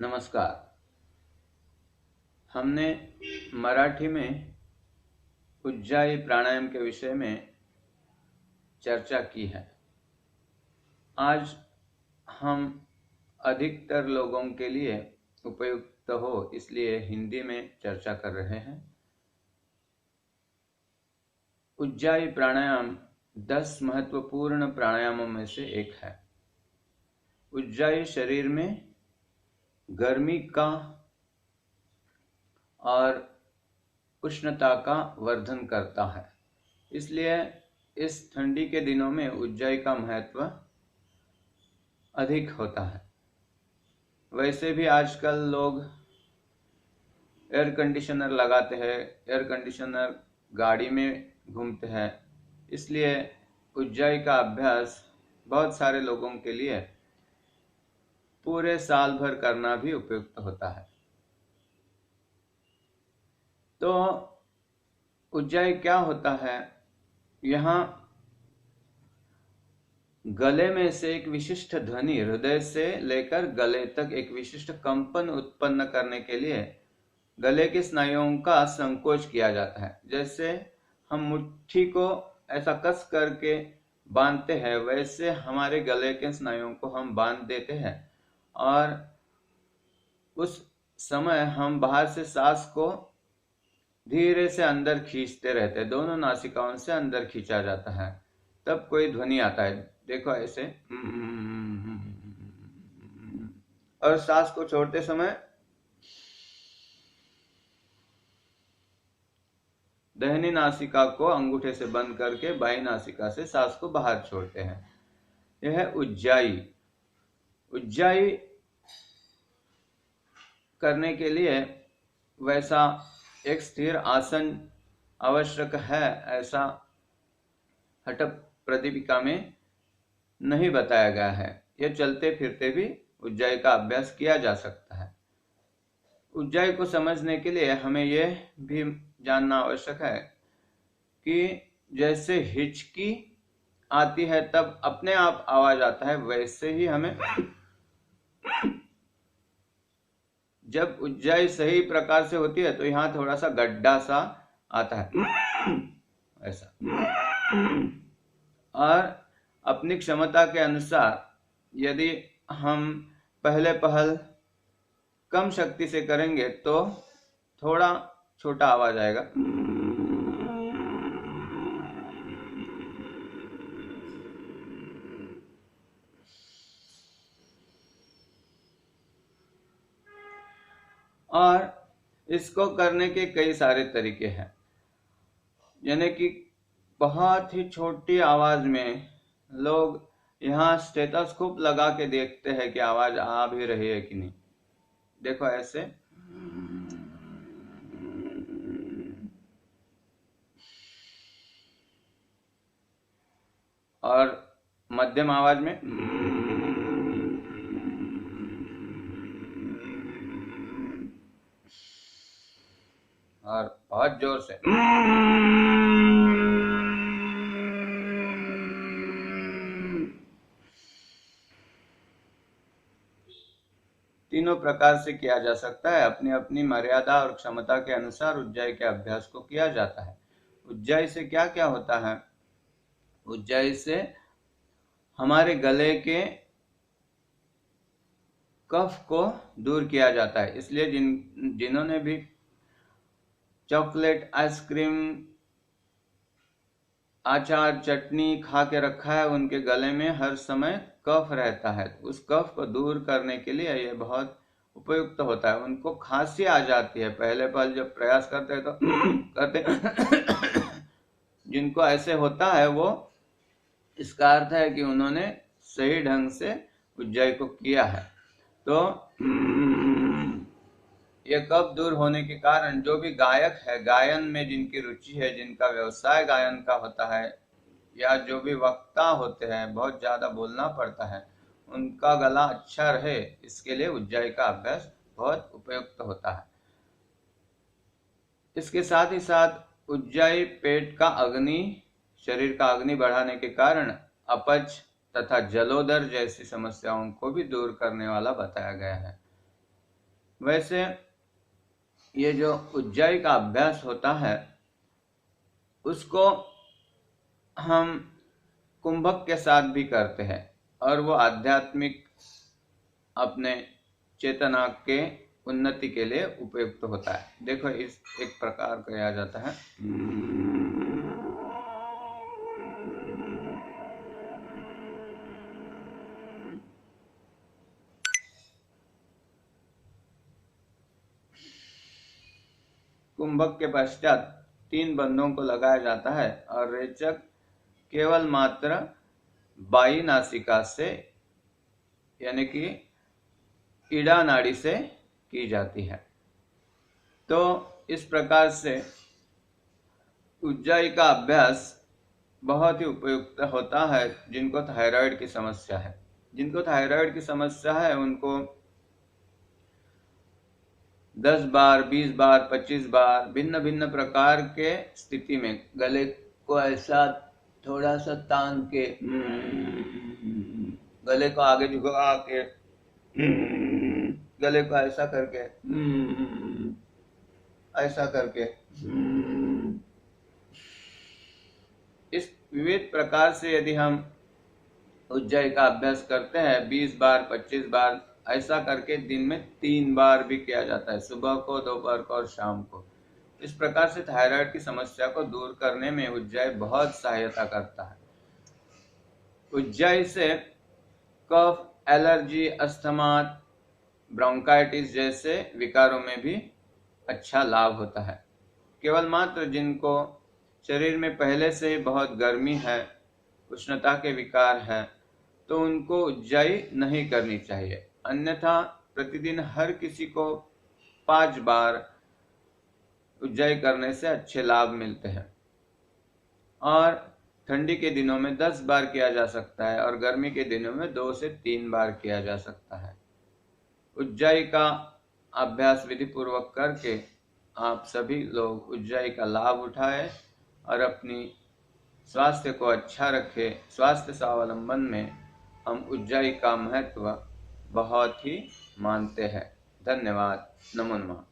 नमस्कार। हमने मराठी में उज्जाई प्राणायाम के विषय में चर्चा की है। आज हम अधिकतर लोगों के लिए उपयुक्त हो इसलिए हिंदी में चर्चा कर रहे हैं। उज्जाई प्राणायाम 10 महत्वपूर्ण प्राणायामों में से एक है। उज्जाई शरीर में गर्मी का और उष्णता का वर्धन करता है, इसलिए इस ठंडी के दिनों में उज्जाई का महत्व अधिक होता है। वैसे भी आजकल लोग एयर कंडीशनर लगाते हैं, एयर कंडीशनर गाड़ी में घूमते हैं, इसलिए उज्जाई का अभ्यास बहुत सारे लोगों के लिए पूरे साल भर करना भी उपयुक्त होता है। तो उज्जाई क्या होता है? यहाँ गले में से एक विशिष्ट ध्वनि हृदय से लेकर गले तक एक विशिष्ट कंपन उत्पन्न करने के लिए गले के स्नायुओं का संकोच किया जाता है। जैसे हम मुट्ठी को ऐसा कस करके बांधते हैं, वैसे हमारे गले के स्नायुओं को हम बांध देते हैं और उस समय हम बाहर से सांस को धीरे से अंदर खींचते रहते हैं। दोनों नासिकाओं से अंदर खींचा जाता है, तब कोई ध्वनि आता है। देखो ऐसे, और सांस को छोड़ते समय दाहिनी नासिका को अंगूठे से बंद करके बाईं नासिका से सांस को बाहर छोड़ते हैं। यह है उज्जाई। उज्जाई करने के लिए वैसा एक स्थिर आसन आवश्यक है, ऐसा हठ प्रदीपिका में नहीं बताया गया है। यह चलते फिरते भी उज्जाई का अभ्यास किया जा सकता है। उज्जाई को समझने के लिए हमें यह भी जानना आवश्यक है कि जैसे हिचकी आती है तब अपने आप आवाज आता है, वैसे ही हमें जब उज्जाई सही प्रकार से होती है तो यहाँ थोड़ा सा गड्ढा सा आता है ऐसा। और अपनी क्षमता के अनुसार यदि हम पहल कम शक्ति से करेंगे तो थोड़ा छोटा आवाज आएगा, और इसको करने के कई सारे तरीके हैं। यानी कि बहुत ही छोटी आवाज में लोग यहाँ स्टेथोस्कोप लगा के देखते हैं कि आवाज आ भी रही है कि नहीं। देखो ऐसे, और मध्यम आवाज में, और बहुत जोर से। तीनों प्रकार से किया जा सकता है। अपनी अपनी मर्यादा और क्षमता के अनुसार उज्जाई के अभ्यास को किया जाता है। उज्जाई से क्या क्या होता है? उज्जाई से हमारे गले के कफ को दूर किया जाता है, इसलिए जिन्होंने भी चॉकलेट, आइसक्रीम, अचार, चटनी खा के रखा है, उनके गले में हर समय कफ रहता है। उस कफ को दूर करने के लिए यह बहुत उपयुक्त होता है। उनको खांसी आ जाती है, पहले पहल जब प्रयास करते हैं तो करते जिनको ऐसे होता है वो, इसका अर्थ है कि उन्होंने सही ढंग से उज्जाई को किया है। तो ये कफ दूर होने के कारण जो भी गायक है, गायन में जिनकी रुचि है, जिनका व्यवसाय गायन का होता है, या जो भी वक्ता होते हैं, बहुत ज्यादा बोलना पड़ता है, उनका गला अच्छा रहे, इसके लिए उज्जाई का अभ्यास बहुत उपयुक्त होता है। इसके साथ ही साथ उज्जाई पेट का अग्नि, शरीर का अग्नि बढ़ाने के कारण अपच तथा जलोदर जैसी समस्याओं को भी दूर करने वाला बताया गया है। वैसे ये जो उज्जाई का अभ्यास होता है उसको हम कुंभक के साथ भी करते हैं और वो आध्यात्मिक अपने चेतना के उन्नति के लिए उपयुक्त होता है। देखो इस एक प्रकार किया जाता है। कुंभक के पश्चात 3 बंधों को लगाया जाता है और रेचक केवल मात्र बाई नासिका से यानी कि ईड़ा नाड़ी से की जाती है। तो इस प्रकार से उज्जाई का अभ्यास बहुत ही उपयुक्त होता है जिनको थायराइड की समस्या है। जिनको थायराइड की समस्या है उनको 10 बार, 20 बार, 25 बार भिन्न भिन्न प्रकार के स्थिति में गले को ऐसा थोड़ा सा तान के, गले को आगे झुका के, गले को ऐसा करके, ऐसा करके, इस विविध प्रकार से यदि हम उज्जाई का अभ्यास करते हैं 20 बार, 25 बार, ऐसा करके दिन में 3 बार भी किया जाता है, सुबह को, दोपहर को और शाम को। इस प्रकार से थायराइड की समस्या को दूर करने में उज्जाई बहुत सहायता करता है। उज्जाई से कफ, एलर्जी, अस्थमा, ब्रोंकाइटिस जैसे विकारों में भी अच्छा लाभ होता है। केवल मात्र जिनको शरीर में पहले से ही बहुत गर्मी है, उष्णता के विकार है, तो उनको उज्जाई नहीं करनी चाहिए। अन्यथा प्रतिदिन हर किसी को 5 बार उज्जाई करने से अच्छे लाभ मिलते हैं और ठंडी के दिनों में 10 बार किया जा सकता है और गर्मी के दिनों में 2 से 3 बार किया जा सकता है। उज्जाई का अभ्यास विधि पूर्वक करके आप सभी लोग उज्जाई का लाभ उठाएं और अपनी स्वास्थ्य को अच्छा रखें। स्वास्थ्य स्वावलंबन में हम उज्जाई का महत्व बहुत ही मानते हैं। धन्यवाद। नमो नमः।